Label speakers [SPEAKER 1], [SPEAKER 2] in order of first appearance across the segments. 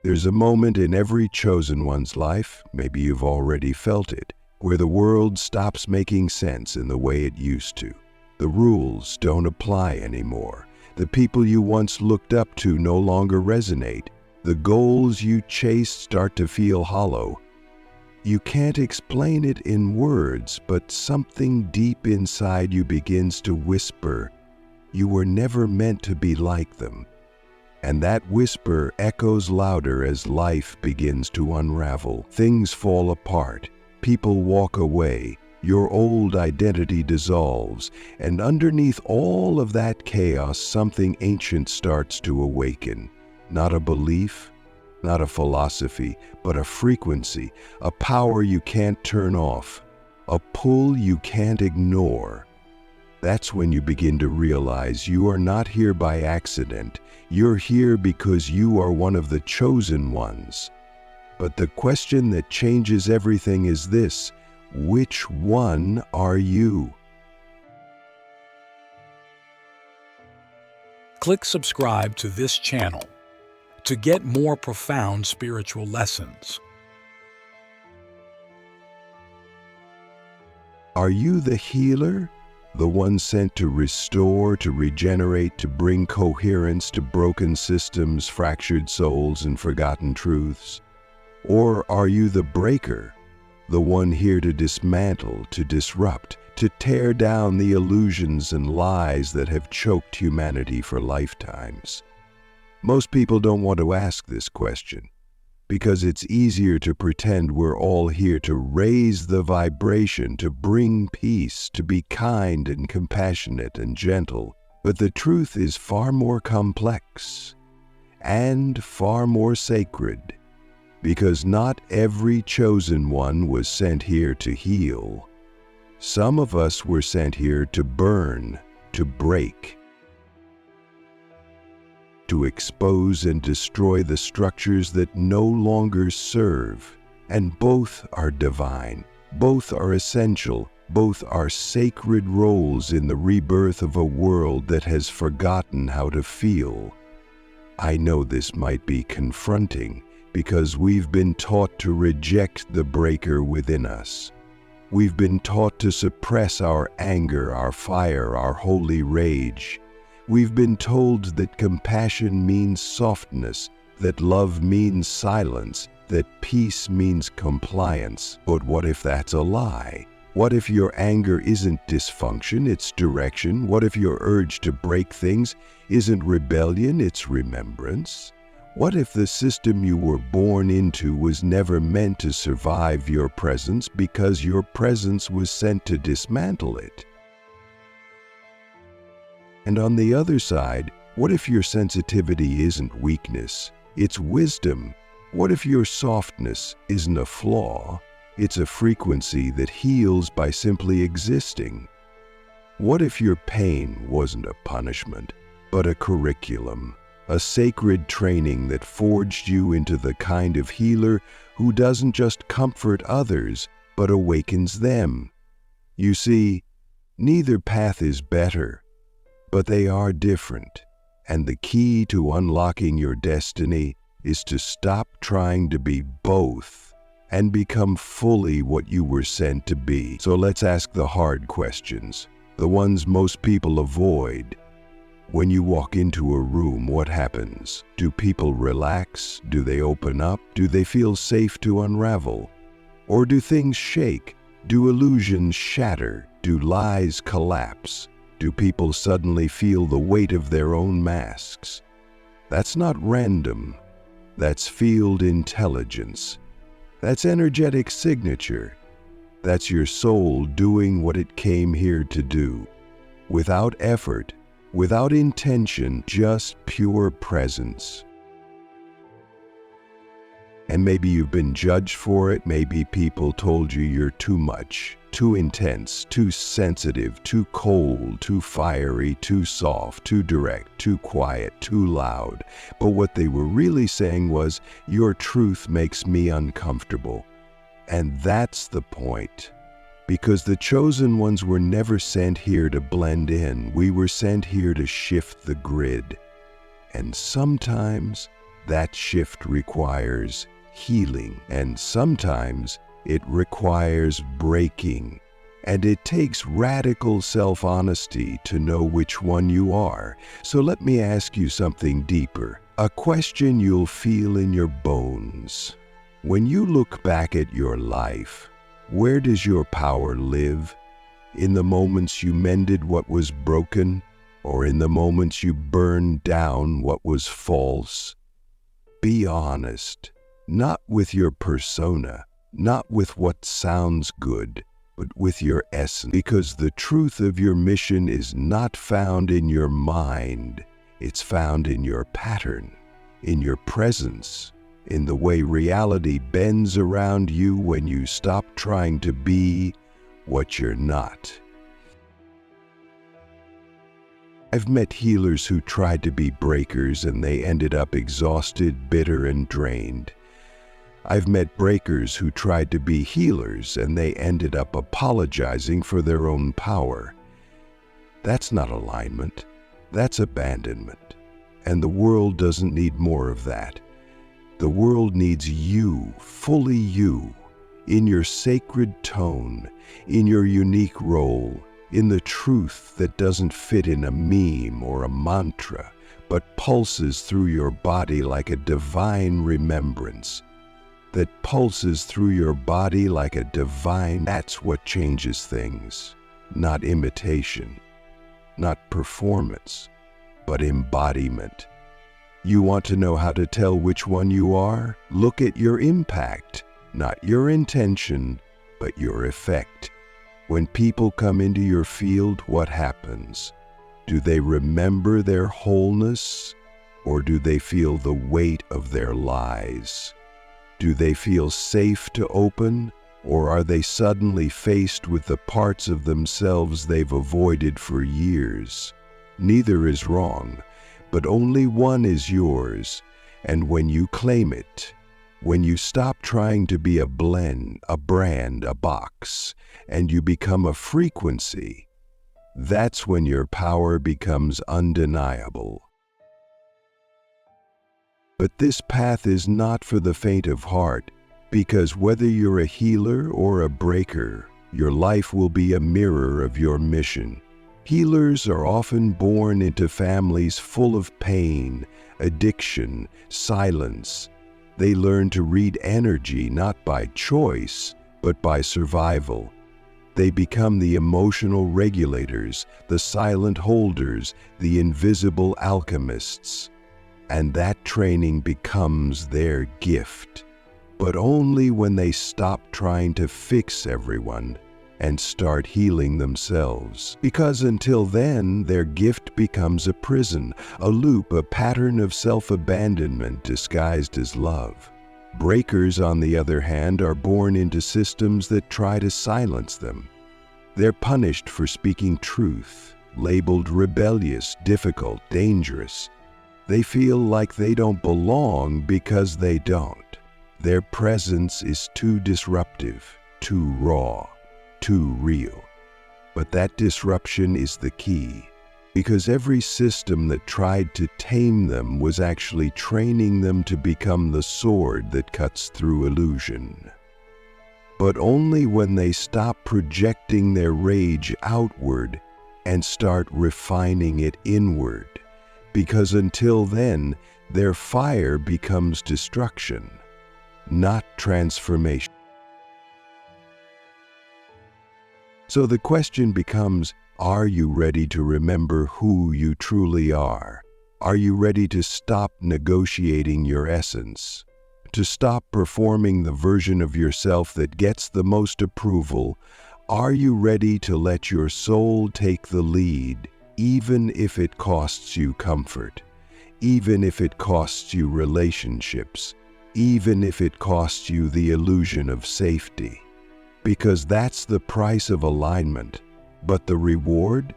[SPEAKER 1] There's a moment in every chosen one's life, maybe you've already felt it, where the world stops making sense in the way it used to. The rules don't apply anymore. The people you once looked up to no longer resonate. The goals you chased start to feel hollow. You can't explain it in words, but something deep inside you begins to whisper, "You were never meant to be like them." And that whisper echoes louder as life begins to unravel. Things fall apart, people walk away, your old identity dissolves, and underneath all of that chaos, something ancient starts to awaken. Not a belief, not a philosophy, but a frequency, a power you can't turn off, a pull you can't ignore. That's when you begin to realize you are not here by accident. You're here because you are one of the chosen ones. But the question that changes everything is this: which one are you?
[SPEAKER 2] Click subscribe to this channel to get more profound spiritual lessons.
[SPEAKER 1] Are you the healer? The one sent to restore, to regenerate, to bring coherence to broken systems, fractured souls, and forgotten truths? Or are you the breaker, the one here to dismantle, to disrupt, to tear down the illusions and lies that have choked humanity for lifetimes? Most people don't want to ask this question, because it's easier to pretend we're all here to raise the vibration, to bring peace, to be kind and compassionate and gentle. But the truth is far more complex and far more sacred, because not every chosen one was sent here to heal. Some of us were sent here to burn, to break, to expose and destroy the structures that no longer serve. And both are divine, both are essential, both are sacred roles in the rebirth of a world that has forgotten how to feel. I know this might be confronting, because we've been taught to reject the breaker within us. We've been taught to suppress our anger, our fire, our holy rage. We've been told that compassion means softness, that love means silence, that peace means compliance. But what if that's a lie? What if your anger isn't dysfunction, it's direction? What if your urge to break things isn't rebellion, it's remembrance? What if the system you were born into was never meant to survive your presence because your presence was sent to dismantle it? And on the other side, what if your sensitivity isn't weakness, it's wisdom? What if your softness isn't a flaw, it's a frequency that heals by simply existing? What if your pain wasn't a punishment, but a curriculum, a sacred training that forged you into the kind of healer who doesn't just comfort others, but awakens them? You see, neither path is better, but they are different, and the key to unlocking your destiny is to stop trying to be both and become fully what you were sent to be. So let's ask the hard questions, the ones most people avoid. When you walk into a room, what happens? Do people relax? Do they open up? Do they feel safe to unravel? Or do things shake? Do illusions shatter? Do lies collapse? Do people suddenly feel the weight of their own masks? That's not random. That's field intelligence. That's energetic signature. That's your soul doing what it came here to do. Without effort, without intention, just pure presence. And maybe you've been judged for it. Maybe people told you you're too much, too intense, too sensitive, too cold, too fiery, too soft, too direct, too quiet, too loud. But what they were really saying was, your truth makes me uncomfortable. And that's the point. Because the chosen ones were never sent here to blend in. We were sent here to shift the grid. And sometimes That shift requires healing, and sometimes it requires breaking. And it takes radical self-honesty to know which one you are. So let me ask you something deeper, a question you'll feel in your bones. When you look back at your life, where does your power live? In the moments you mended what was broken, or in the moments you burned down what was false? Be honest, not with your persona, not with what sounds good, but with your essence, because the truth of your mission is not found in your mind. It's found in your pattern, in your presence, in the way reality bends around you when you stop trying to be what you're not. I've met healers who tried to be breakers and they ended up exhausted, bitter, and drained. I've met breakers who tried to be healers and they ended up apologizing for their own power. That's not alignment. That's abandonment. And the world doesn't need more of that. The world needs you, fully you, in your sacred tone, in your unique role, in the truth that doesn't fit in a meme or a mantra, but pulses through your body like a divine remembrance. That pulses through your body like a divine. That's what changes things. Not imitation, not performance, but embodiment. You want to know how to tell which one you are? Look at your impact, not your intention, but your effect. When people come into your field, what happens? Do they remember their wholeness, or do they feel the weight of their lies? Do they feel safe to open, or are they suddenly faced with the parts of themselves they've avoided for years? Neither is wrong, but only one is yours, and when you claim it, when you stop trying to be a blend, a brand, a box, and you become a frequency, that's when your power becomes undeniable. But this path is not for the faint of heart, because whether you're a healer or a breaker, your life will be a mirror of your mission. Healers are often born into families full of pain, addiction, silence. They learn to read energy not by choice, but by survival. They become the emotional regulators, the silent holders, the invisible alchemists. And that training becomes their gift. But only when they stop trying to fix everyone and start healing themselves. Because until then, their gift becomes a prison, a loop, a pattern of self-abandonment disguised as love. Breakers, on the other hand, are born into systems that try to silence them. They're punished for speaking truth, labeled rebellious, difficult, dangerous. They feel like they don't belong because they don't. Their presence is too disruptive, too raw, too real. But that disruption is the key, because every system that tried to tame them was actually training them to become the sword that cuts through illusion. But only when they stop projecting their rage outward and start refining it inward. Because until then, their fire becomes destruction, not transformation. So the question becomes, are you ready to remember who you truly are? Are you ready to stop negotiating your essence? To stop performing the version of yourself that gets the most approval? Are you ready to let your soul take the lead? Even if it costs you comfort, even if it costs you relationships, even if it costs you the illusion of safety. Because that's the price of alignment. But the reward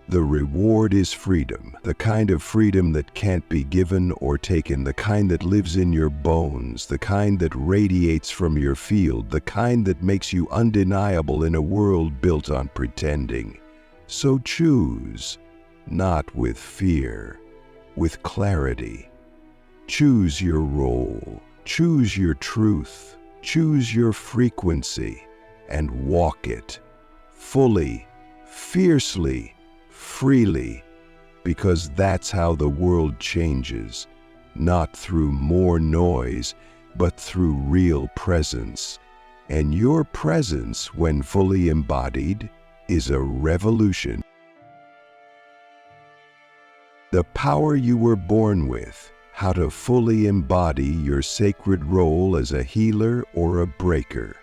[SPEAKER 1] is freedom. The kind of freedom that can't be given or taken, the kind that lives in your bones, the kind that radiates from your field, the kind that makes you undeniable in a world built on pretending. So choose. Not with fear, with clarity. Choose your role, choose your truth, choose your frequency, and walk it fully, fiercely, freely, because that's how the world changes, not through more noise, but through real presence. And your presence, when fully embodied, is a revolution. The power you were born with, how to fully embody your sacred role as a healer or a breaker.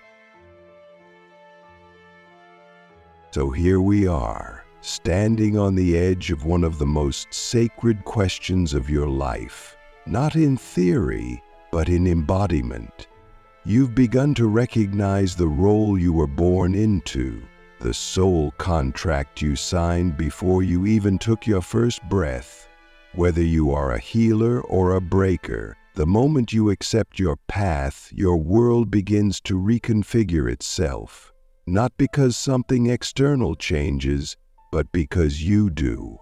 [SPEAKER 1] So here we are, standing on the edge of one of the most sacred questions of your life, not in theory, but in embodiment. You've begun to recognize the role you were born into, the soul contract you signed before you even took your first breath. Whether you are a healer or a breaker, the moment you accept your path, your world begins to reconfigure itself. Not because something external changes, but because you do.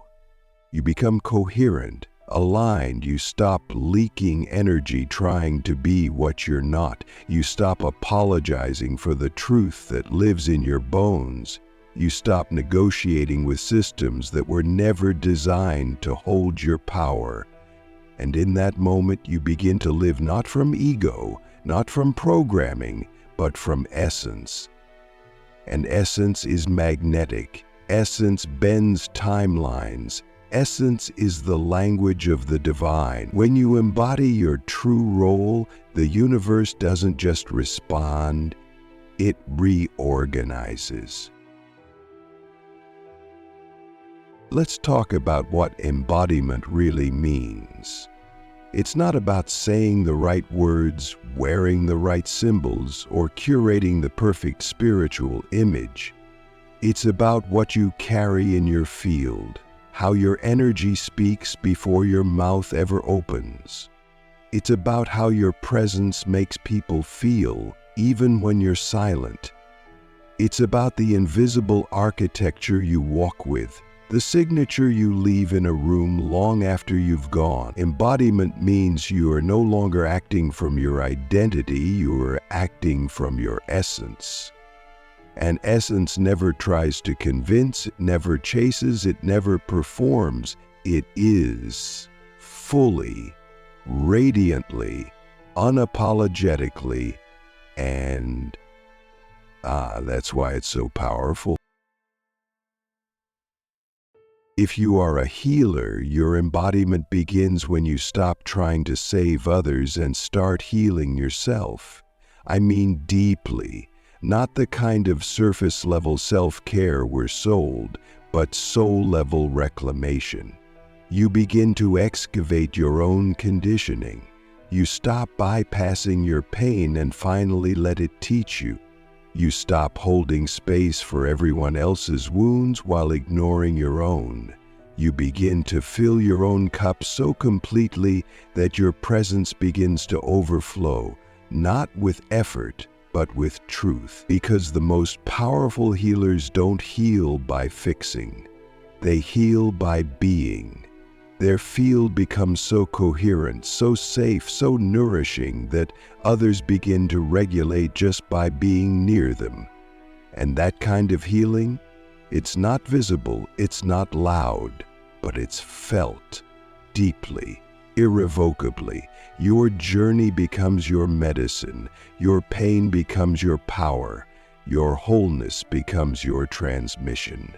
[SPEAKER 1] You become coherent, aligned. You stop leaking energy trying to be what you're not. You stop apologizing for the truth that lives in your bones. You stop negotiating with systems that were never designed to hold your power. And in that moment, you begin to live not from ego, not from programming, but from essence. And essence is magnetic. Essence bends timelines. Essence is the language of the divine. When you embody your true role, the universe doesn't just respond, it reorganizes. Let's talk about what embodiment really means. It's not about saying the right words, wearing the right symbols, or curating the perfect spiritual image. It's about what you carry in your field, how your energy speaks before your mouth ever opens. It's about how your presence makes people feel, even when you're silent. It's about the invisible architecture you walk with, the signature you leave in a room long after you've gone. Embodiment means you are no longer acting from your identity, you are acting from your essence. And essence never tries to convince, it never chases, it never performs. It is fully, radiantly, unapologetically, and that's why it's so powerful. If you are a healer, your embodiment begins when you stop trying to save others and start healing yourself. I mean deeply, not the kind of surface-level self-care we're sold, but soul-level reclamation. You begin to excavate your own conditioning. You stop bypassing your pain and finally let it teach you. You stop holding space for everyone else's wounds while ignoring your own. You begin to fill your own cup so completely that your presence begins to overflow, not with effort, but with truth. Because the most powerful healers don't heal by fixing. They heal by being. Their field becomes so coherent, so safe, so nourishing that others begin to regulate just by being near them. And that kind of healing, it's not visible, it's not loud, but it's felt deeply, irrevocably. Your journey becomes your medicine, your pain becomes your power, your wholeness becomes your transmission.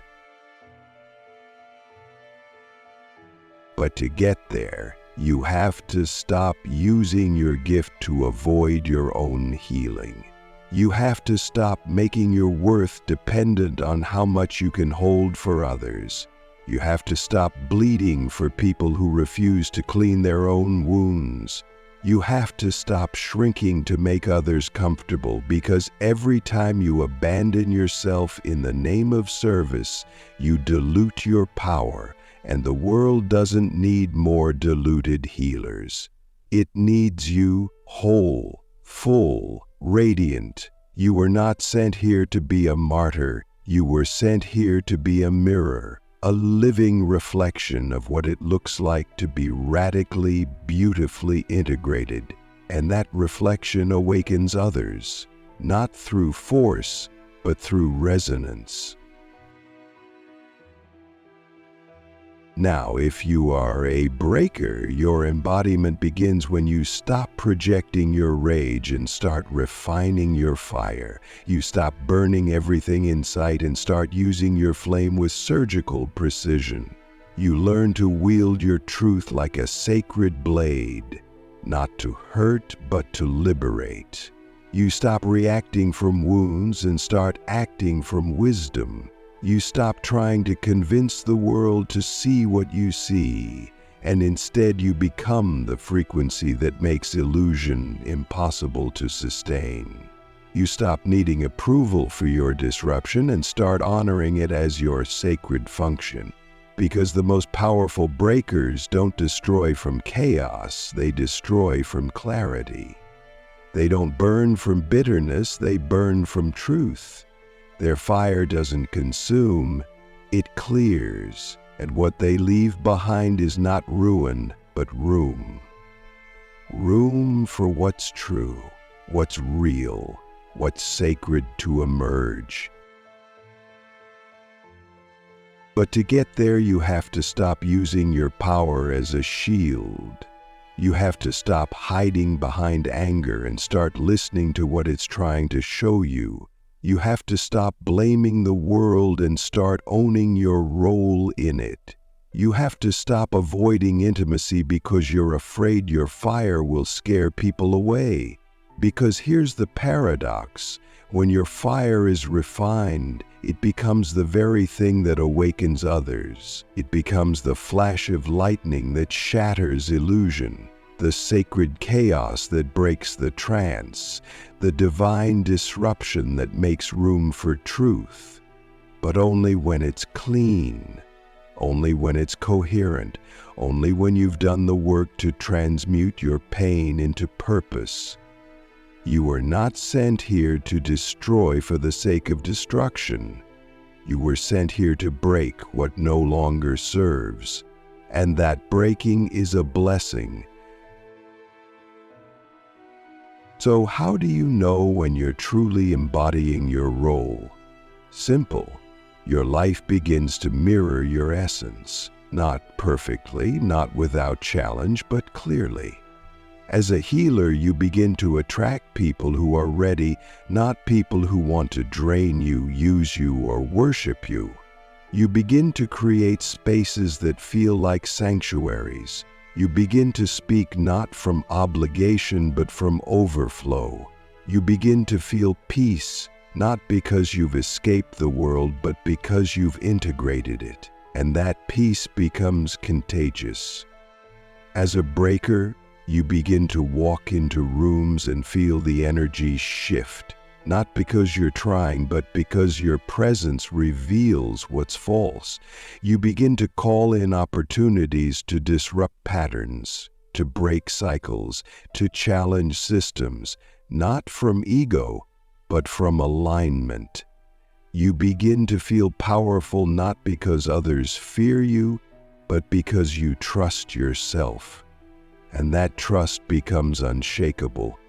[SPEAKER 1] But to get there, you have to stop using your gift to avoid your own healing. You have to stop making your worth dependent on how much you can hold for others. You have to stop bleeding for people who refuse to clean their own wounds. You have to stop shrinking to make others comfortable, because every time you abandon yourself in the name of service, you dilute your power. And the world doesn't need more diluted healers. It needs you whole, full, radiant. You were not sent here to be a martyr. You were sent here to be a mirror a living reflection of what it looks like to be radically, beautifully integrated, and that reflection awakens others, not through force, but through resonance. Now, if you are a breaker, your embodiment begins when you stop projecting your rage and start refining your fire. You stop burning everything in sight and start using your flame with surgical precision. You learn to wield your truth like a sacred blade, not to hurt, but to liberate. You stop reacting from wounds and start acting from wisdom. You stop trying to convince the world to see what you see, and instead you become the frequency that makes illusion impossible to sustain. You stop needing approval for your disruption and start honoring it as your sacred function. Because the most powerful breakers don't destroy from chaos, they destroy from clarity. They don't burn from bitterness, they burn from truth. Their fire doesn't consume, it clears, and what they leave behind is not ruin, but room. Room for what's true, what's real, what's sacred to emerge. But to get there, you have to stop using your power as a shield. You have to stop hiding behind anger and start listening to what it's trying to show you. You have to stop blaming the world and start owning your role in it. You have to stop avoiding intimacy because you're afraid your fire will scare people away. Because here's the paradox: when your fire is refined, it becomes the very thing that awakens others. It becomes the flash of lightning that shatters illusion, the sacred chaos that breaks the trance, the divine disruption that makes room for truth. But only when it's clean, only when it's coherent, only when you've done the work to transmute your pain into purpose. You were not sent here to destroy for the sake of destruction. You were sent here to break what no longer serves, and that breaking is a blessing. So how do you know when you're truly embodying your role? Simple. Your life begins to mirror your essence. Not perfectly, not without challenge, but clearly. As a healer, you begin to attract people who are ready, not people who want to drain you, use you, or worship you. You begin to create spaces that feel like sanctuaries. You begin to speak not from obligation but from overflow. You begin to feel peace, not because you've escaped the world but because you've integrated it, and that peace becomes contagious. As a breaker, you begin to walk into rooms and feel the energy shift, not because you're trying, but because your presence reveals what's false. You begin to call in opportunities to disrupt patterns, to break cycles, to challenge systems, not from ego, but from alignment. You begin to feel powerful not because others fear you, but because you trust yourself. And that trust becomes unshakable.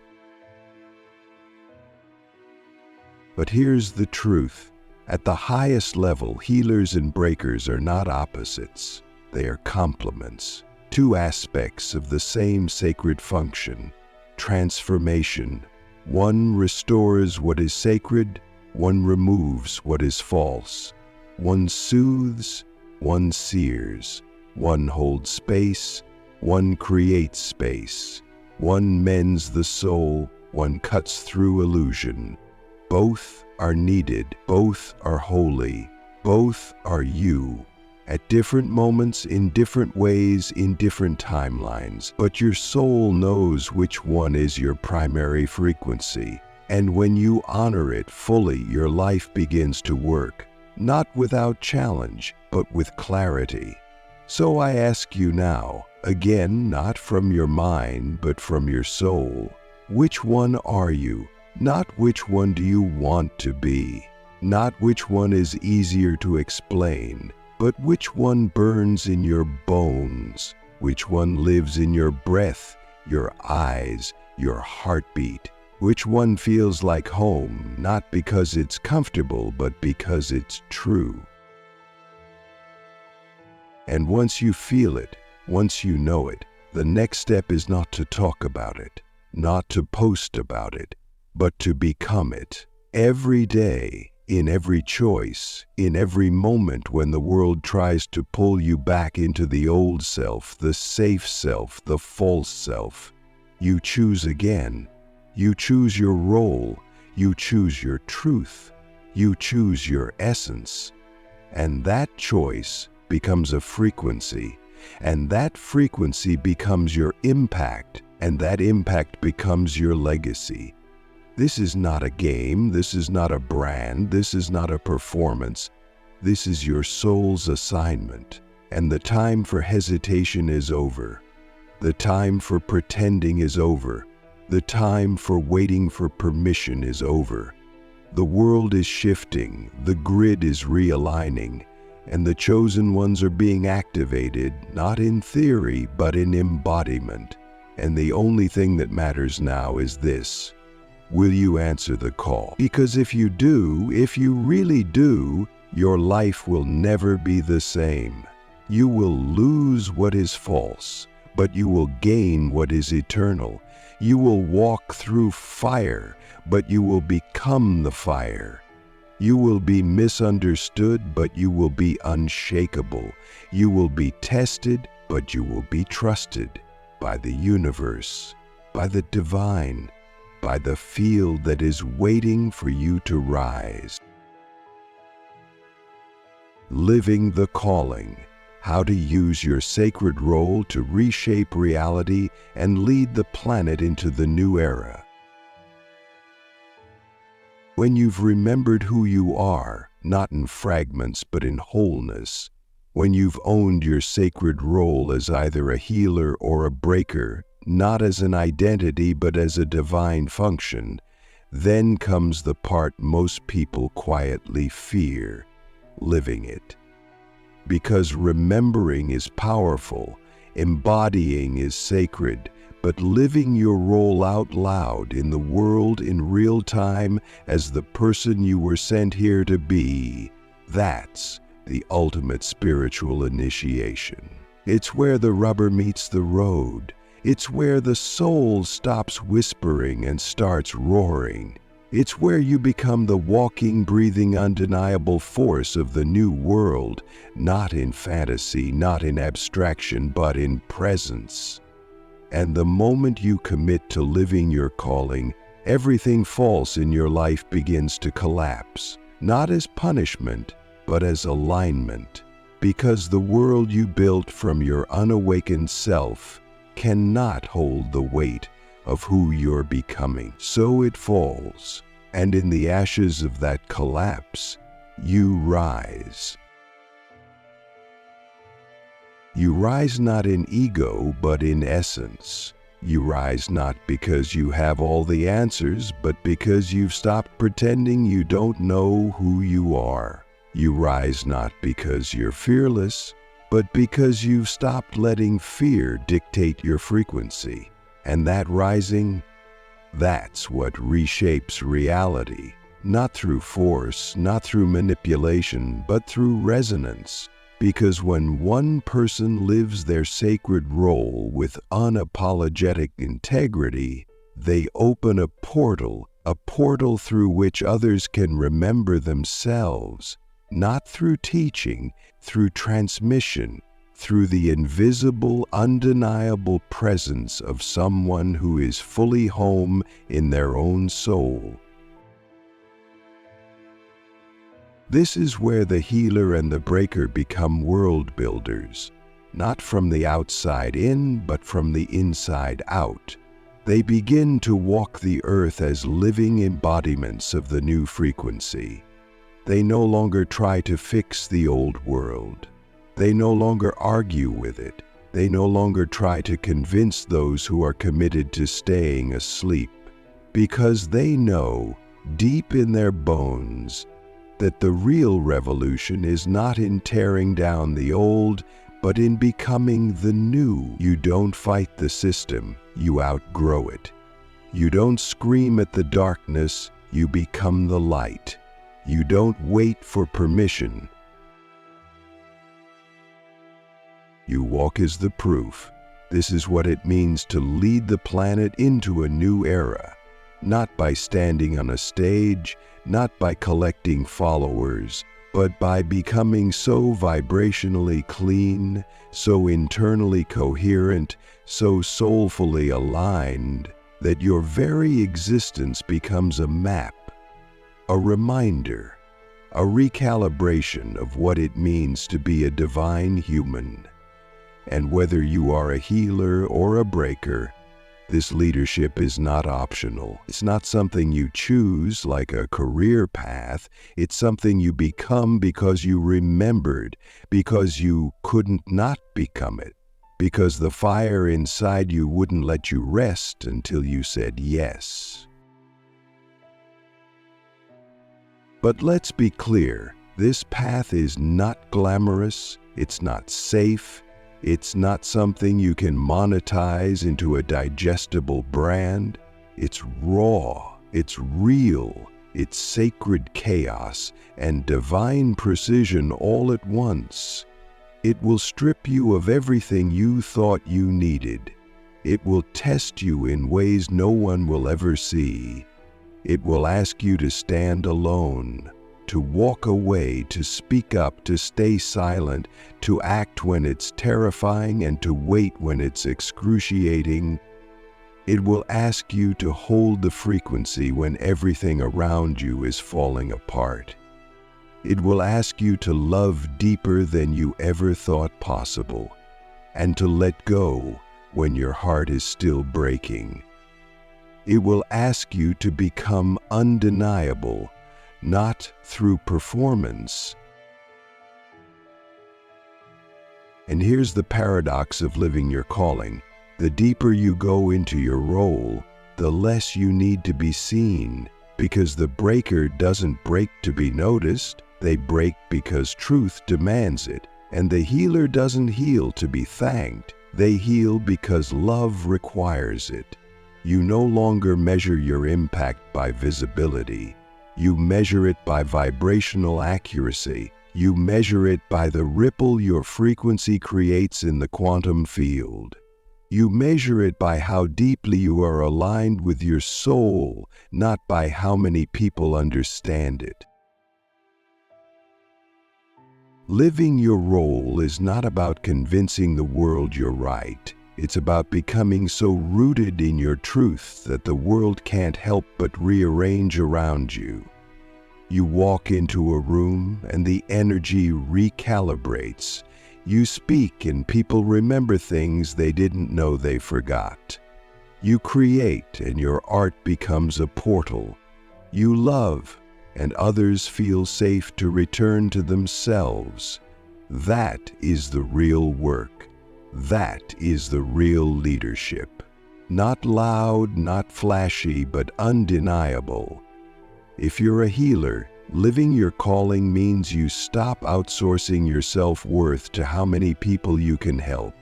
[SPEAKER 1] But here's the truth. At the highest level, healers and breakers are not opposites. They are complements, two aspects of the same sacred function, transformation. One restores what is sacred, one removes what is false. One soothes, one sears. One holds space, one creates space. One mends the soul, one cuts through illusion. Both are needed, both are holy, both are you. At different moments, in different ways, in different timelines. But your soul knows which one is your primary frequency. And when you honor it fully, your life begins to work, not without challenge, but with clarity. So I ask you now, again, not from your mind, but from your soul, which one are you? Not which one do you want to be, not which one is easier to explain, but which one burns in your bones? Which one lives in your breath, your eyes, your heartbeat? Which one feels like home, not because it's comfortable, but because it's true? And once you feel it, once you know it, the next step is not to talk about it, not to post about it, but to become it. Every day, in every choice, in every moment when the world tries to pull you back into the old self, the safe self, the false self, you choose again. You choose your role. You choose your truth. You choose your essence. And that choice becomes a frequency, and that frequency becomes your impact, and that impact becomes your legacy. This is not a game, this is not a brand, this is not a performance. This is your soul's assignment, and the time for hesitation is over. The time for pretending is over. The time for waiting for permission is over. The world is shifting, the grid is realigning, and the chosen ones are being activated, not in theory, but in embodiment. And the only thing that matters now is this: will you answer the call? Because if you do, if you really do, your life will never be the same. You will lose what is false, but you will gain what is eternal. You will walk through fire, but you will become the fire. You will be misunderstood, but you will be unshakable. You will be tested, but you will be trusted by the universe, by the divine, by the field that is waiting for you to rise. Living the calling. How to use your sacred role to reshape reality and lead the planet into the new era. When you've remembered who you are, not in fragments but in wholeness, when you've owned your sacred role as either a healer or a breaker, not as an identity but as a divine function, then comes the part most people quietly fear: living it. Because remembering is powerful, embodying is sacred, but living your role out loud in the world in real time as the person you were sent here to be, that's the ultimate spiritual initiation. It's where the rubber meets the road. It's where the soul stops whispering and starts roaring. It's where you become the walking, breathing, undeniable force of the new world, not in fantasy, not in abstraction, but in presence. And the moment you commit to living your calling, everything false in your life begins to collapse, not as punishment, but as alignment. Because the world you built from your unawakened self cannot hold the weight of who you're becoming. So it falls, and in the ashes of that collapse, you rise. You rise not in ego, but in essence. You rise not because you have all the answers, but because you've stopped pretending you don't know who you are. You rise not because you're fearless, but because you've stopped letting fear dictate your frequency. And that rising, that's what reshapes reality, not through force, not through manipulation, but through resonance. Because when one person lives their sacred role with unapologetic integrity, they open a portal through which others can remember themselves, not through teaching, through transmission, through the invisible, undeniable presence of someone who is fully home in their own soul. This is where the healer and the breaker become world builders, not from the outside in, but from the inside out. They begin to walk the earth as living embodiments of the new frequency. They no longer try to fix the old world. They no longer argue with it. They no longer try to convince those who are committed to staying asleep, because they know, deep in their bones, that the real revolution is not in tearing down the old, but in becoming the new. You don't fight the system, you outgrow it. You don't scream at the darkness, you become the light. You don't wait for permission. You walk as the proof. This is what it means to lead the planet into a new era. Not by standing on a stage, not by collecting followers, but by becoming so vibrationally clean, so internally coherent, so soulfully aligned, that your very existence becomes a map, a reminder, a recalibration of what it means to be a divine human. And whether you are a healer or a breaker, this leadership is not optional. It's not something you choose like a career path. It's something you become because you remembered, because you couldn't not become it, because the fire inside you wouldn't let you rest until you said yes. But let's be clear, this path is not glamorous, it's not safe, it's not something you can monetize into a digestible brand. It's raw, it's real, it's sacred chaos and divine precision all at once. It will strip you of everything you thought you needed. It will test you in ways no one will ever see. It will ask you to stand alone, to walk away, to speak up, to stay silent, to act when it's terrifying and to wait when it's excruciating. It will ask you to hold the frequency when everything around you is falling apart. It will ask you to love deeper than you ever thought possible, and to let go when your heart is still breaking. It will ask you to become undeniable, not through performance. And here's the paradox of living your calling. The deeper you go into your role, the less you need to be seen, because the breaker doesn't break to be noticed, they break because truth demands it. And the healer doesn't heal to be thanked, they heal because love requires it. You no longer measure your impact by visibility. You measure it by vibrational accuracy. You measure it by the ripple your frequency creates in the quantum field. You measure it by how deeply you are aligned with your soul, not by how many people understand it. Living your role is not about convincing the world you're right. It's about becoming so rooted in your truth that the world can't help but rearrange around you. You walk into a room and the energy recalibrates. You speak and people remember things they didn't know they forgot. You create and your art becomes a portal. You love and others feel safe to return to themselves. That is the real work. That is the real leadership. Not loud, not flashy, but undeniable. If you're a healer, living your calling means you stop outsourcing your self-worth to how many people you can help.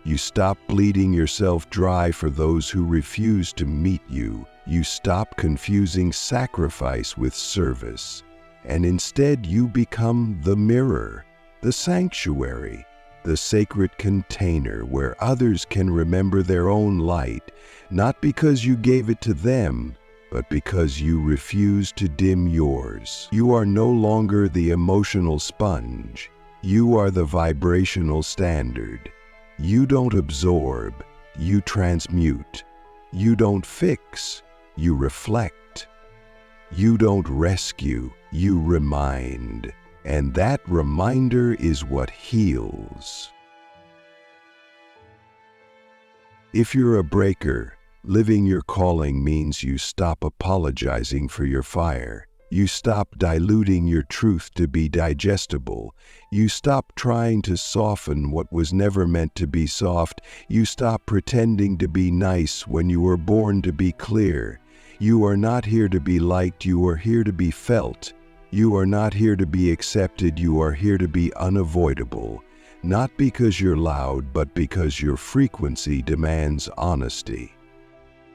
[SPEAKER 1] You stop bleeding yourself dry for those who refuse to meet you. You stop confusing sacrifice with service. And instead you become the mirror, the sanctuary, the sacred container where others can remember their own light, not because you gave it to them, but because you refuse to dim yours. You are no longer the emotional sponge. You are the vibrational standard. You don't absorb, you transmute. You don't fix, you reflect. You don't rescue, you remind. And that reminder is what heals. If you're a breaker, living your calling means you stop apologizing for your fire. You stop diluting your truth to be digestible. You stop trying to soften what was never meant to be soft. You stop pretending to be nice when you were born to be clear. You are not here to be liked, you are here to be felt. You are not here to be accepted, you are here to be unavoidable, not because you're loud, but because your frequency demands honesty.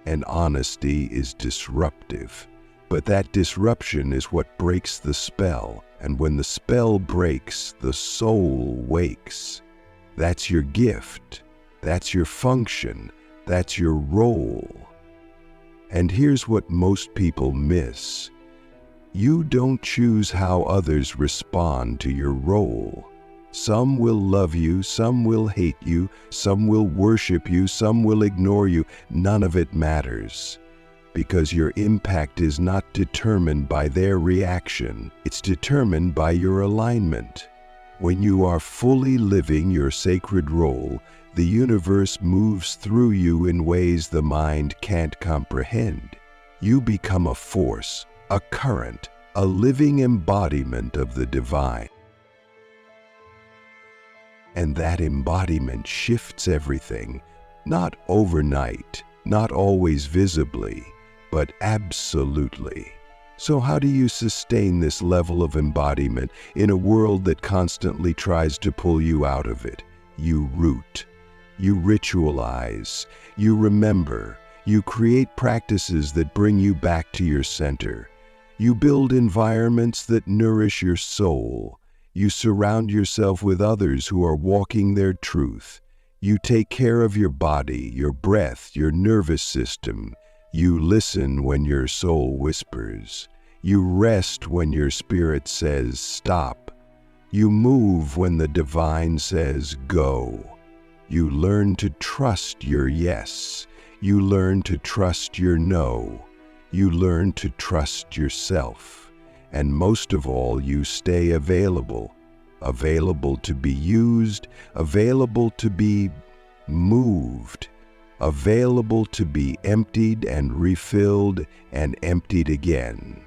[SPEAKER 1] And honesty is disruptive. But that disruption is what breaks the spell, and when the spell breaks, the soul wakes. That's your gift, that's your function, that's your role. And here's what most people miss. You don't choose how others respond to your role. Some will love you, some will hate you, some will worship you, some will ignore you. None of it matters, because your impact is not determined by their reaction. It's determined by your alignment. When you are fully living your sacred role, the universe moves through you in ways the mind can't comprehend. You become a force, a current, a living embodiment of the divine. And that embodiment shifts everything, not overnight, not always visibly, but absolutely. So how do you sustain this level of embodiment in a world that constantly tries to pull you out of it? You root, you ritualize, you remember, you create practices that bring you back to your center. You build environments that nourish your soul. You surround yourself with others who are walking their truth. You take care of your body, your breath, your nervous system. You listen when your soul whispers. You rest when your spirit says stop. You move when the divine says go. You learn to trust your yes. You learn to trust your no. You learn to trust yourself. And most of all, you stay available. Available to be used, available to be moved, available to be emptied and refilled and emptied again.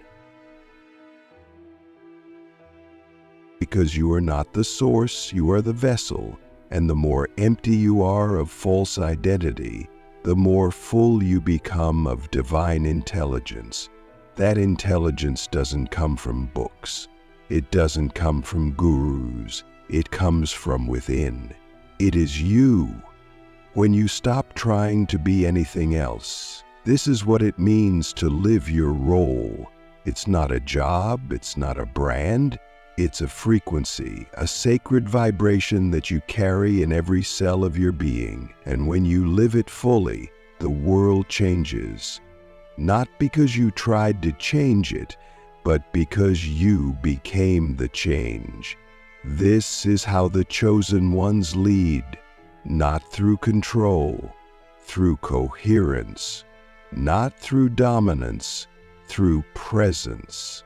[SPEAKER 1] Because you are not the source, you are the vessel, and the more empty you are of false identity, the more full you become of divine intelligence. That intelligence doesn't come from books. It doesn't come from gurus. It comes from within. It is you. When you stop trying to be anything else, this is what it means to live your role. It's not a job, it's not a brand, it's a frequency, a sacred vibration that you carry in every cell of your being. And when you live it fully, the world changes. Not because you tried to change it, but because you became the change. This is how the chosen ones lead, not through control, through coherence, not through dominance, through presence,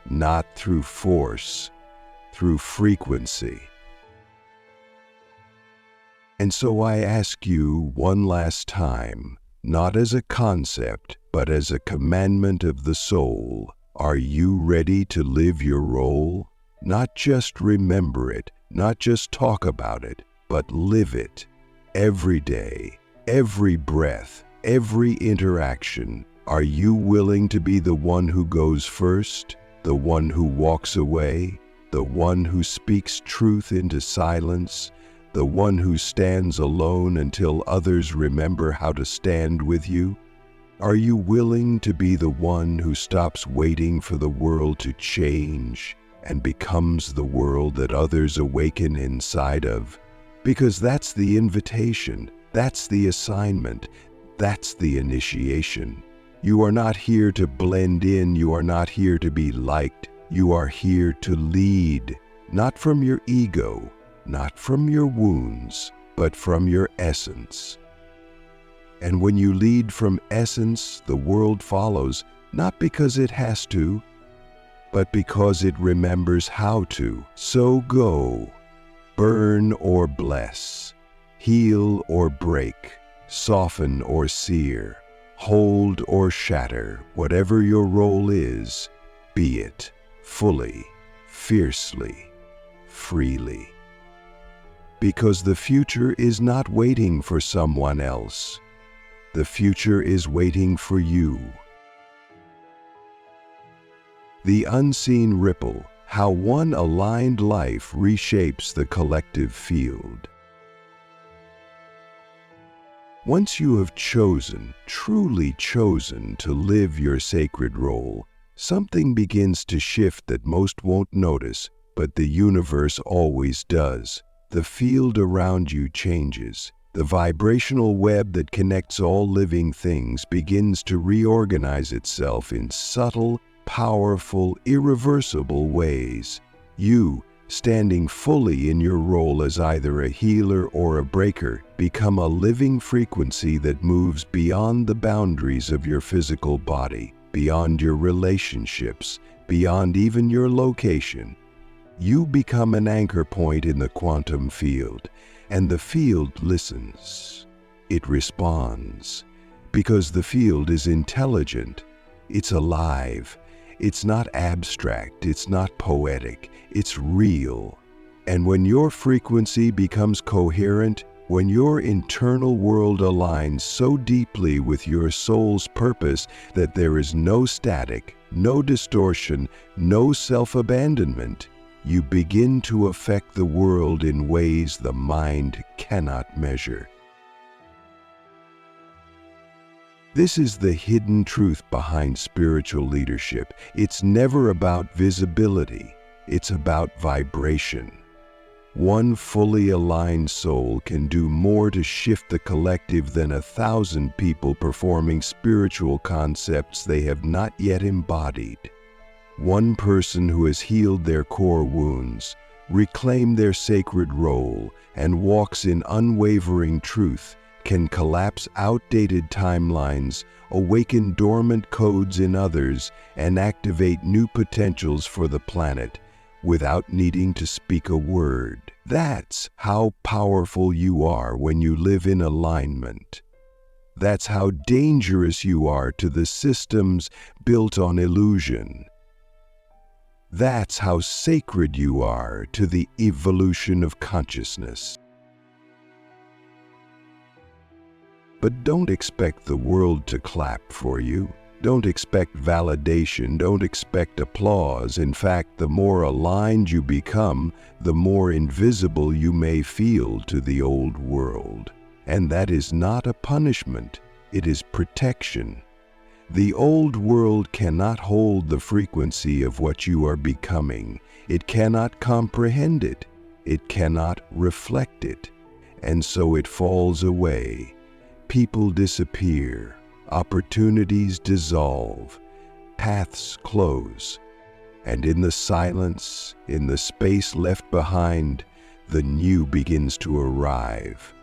[SPEAKER 1] not through force, through frequency. And so I ask you one last time, not as a concept, but as a commandment of the soul, are you ready to live your role? Not just remember it, not just talk about it, but live it. Every day, every breath, every interaction. Are you willing to be the one who goes first, the one who walks away, the one who speaks truth into silence, the one who stands alone until others remember how to stand with you? Are you willing to be the one who stops waiting for the world to change and becomes the world that others awaken inside of? Because that's the invitation, that's the assignment, that's the initiation. You are not here to blend in, you are not here to be liked, you are here to lead, not from your ego, not from your wounds, but from your essence. And when you lead from essence, the world follows, not because it has to, but because it remembers how to. So go, burn or bless, heal or break, soften or sear, hold or shatter. Whatever your role is, be it fully, fiercely, freely. Because the future is not waiting for someone else. The future is waiting for you. The unseen ripple, how one aligned life reshapes the collective field. Once you have chosen, truly chosen to live your sacred role, something begins to shift that most won't notice, but the universe always does. The field around you changes. The vibrational web that connects all living things begins to reorganize itself in subtle, powerful, irreversible ways. You, standing fully in your role as either a healer or a breaker, become a living frequency that moves beyond the boundaries of your physical body, beyond your relationships, beyond even your location. You become an anchor point in the quantum field, and the field listens. It responds, because the field is intelligent. It's alive. It's not abstract. It's not poetic. It's real. And when your frequency becomes coherent, when your internal world aligns so deeply with your soul's purpose that there is no static, no distortion, no self-abandonment, you begin to affect the world in ways the mind cannot measure. This is the hidden truth behind spiritual leadership. It's never about visibility. It's about vibration. One fully aligned soul can do more to shift the collective than 1,000 people performing spiritual concepts they have not yet embodied. One person who has healed their core wounds, reclaimed their sacred role, and walks in unwavering truth can collapse outdated timelines, awaken dormant codes in others, and activate new potentials for the planet without needing to speak a word. That's how powerful you are when you live in alignment. That's how dangerous you are to the systems built on illusion. That's how sacred you are to the evolution of consciousness. But don't expect the world to clap for you. Don't expect validation. Don't expect applause. In fact, the more aligned you become, the more invisible you may feel to the old world. And that is not a punishment. It is protection. The old world cannot hold the frequency of what you are becoming. It cannot comprehend it. It cannot reflect it. And so it falls away. People disappear. Opportunities dissolve. Paths close. And in the silence, in the space left behind, the new begins to arrive.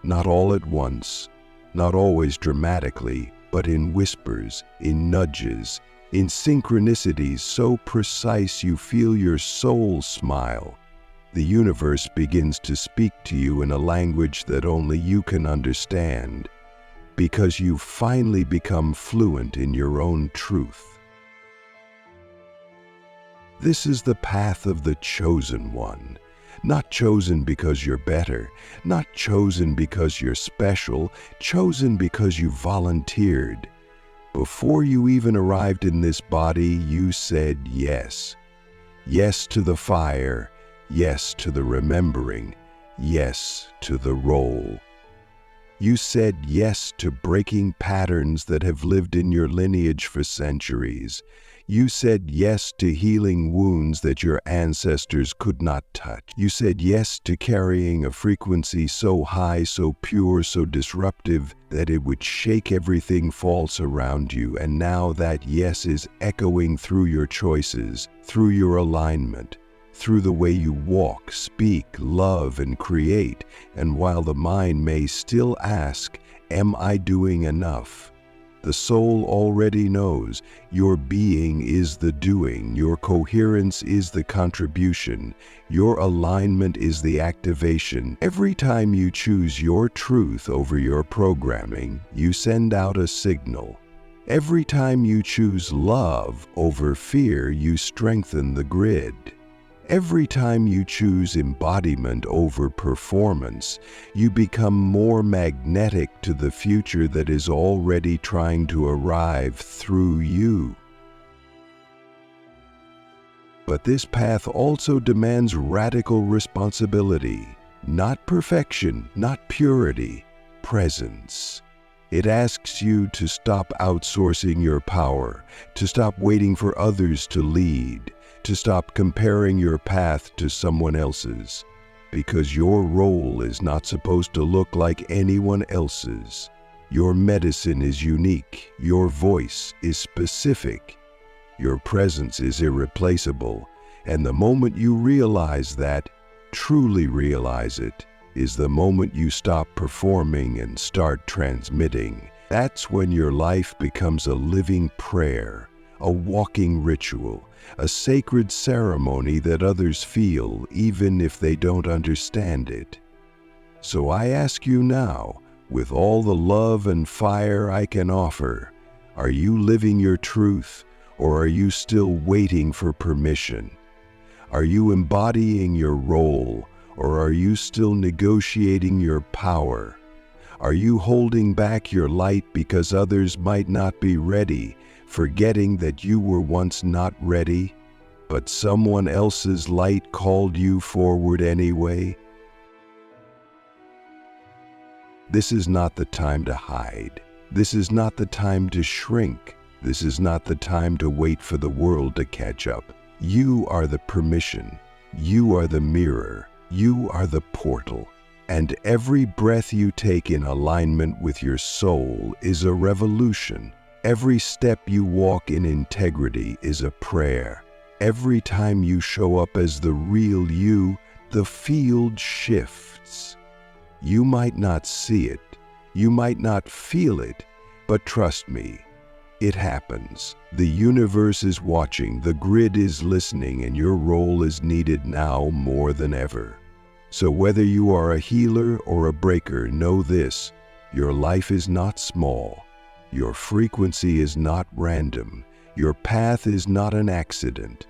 [SPEAKER 1] Not all at once, not always dramatically, but in whispers, in nudges, in synchronicities so precise you feel your soul smile. The universe begins to speak to you in a language that only you can understand, because you've finally become fluent in your own truth. This is the path of the chosen one. Not chosen because you're better, not chosen because you're special, chosen because you volunteered. Before you even arrived in this body, you said yes. Yes to the fire, yes to the remembering, yes to the role. You said yes to breaking patterns that have lived in your lineage for centuries. You said yes to healing wounds that your ancestors could not touch. You said yes to carrying a frequency so high, so pure, so disruptive that it would shake everything false around you. And now that yes is echoing through your choices, through your alignment, through the way you walk, speak, love, and create. And while the mind may still ask, am I doing enough? The soul already knows your being is the doing, your coherence is the contribution, your alignment is the activation. Every time you choose your truth over your programming, you send out a signal. Every time you choose love over fear, you strengthen the grid. Every time you choose embodiment over performance, you become more magnetic to the future that is already trying to arrive through you. But this path also demands radical responsibility. Not perfection, not purity, presence. It asks you to stop outsourcing your power, to stop waiting for others to lead, to stop comparing your path to someone else's, because your role is not supposed to look like anyone else's. Your medicine is unique, your voice is specific, your presence is irreplaceable, and the moment you realize that, truly realize it, is the moment you stop performing and start transmitting. That's when your life becomes a living prayer, a walking ritual, a sacred ceremony that others feel even if they don't understand it. So I ask you now, with all the love and fire I can offer, are you living your truth, or are you still waiting for permission? Are you embodying your role, or are you still negotiating your power? Are you holding back your light because others might not be ready, forgetting that you were once not ready, but someone else's light called you forward anyway? This is not the time to hide. This is not the time to shrink. This is not the time to wait for the world to catch up. You are the permission. You are the mirror. You are the portal. And every breath you take in alignment with your soul is a revolution. Every step you walk in integrity is a prayer. Every time you show up as the real you, the field shifts. You might not see it, you might not feel it, but trust me, it happens. The universe is watching, the grid is listening, and your role is needed now more than ever. So whether you are a healer or a breaker, know this: your life is not small. Your frequency is not random. Your path is not an accident.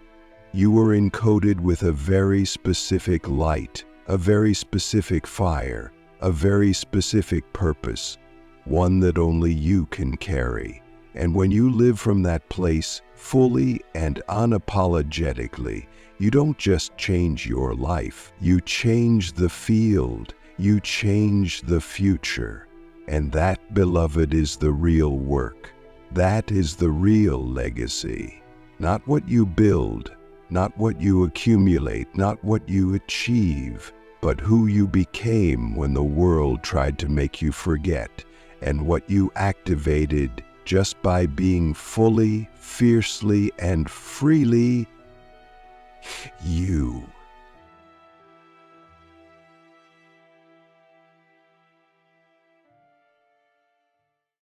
[SPEAKER 1] You are encoded with a very specific light, a very specific fire, a very specific purpose, one that only you can carry. And when you live from that place, fully and unapologetically, you don't just change your life, you change the field, you change the future. And that, beloved, is the real work. That is the real legacy. Not what you build, not what you accumulate, not what you achieve, but who you became when the world tried to make you forget, and what you activated just by being fully, fiercely, and freely you.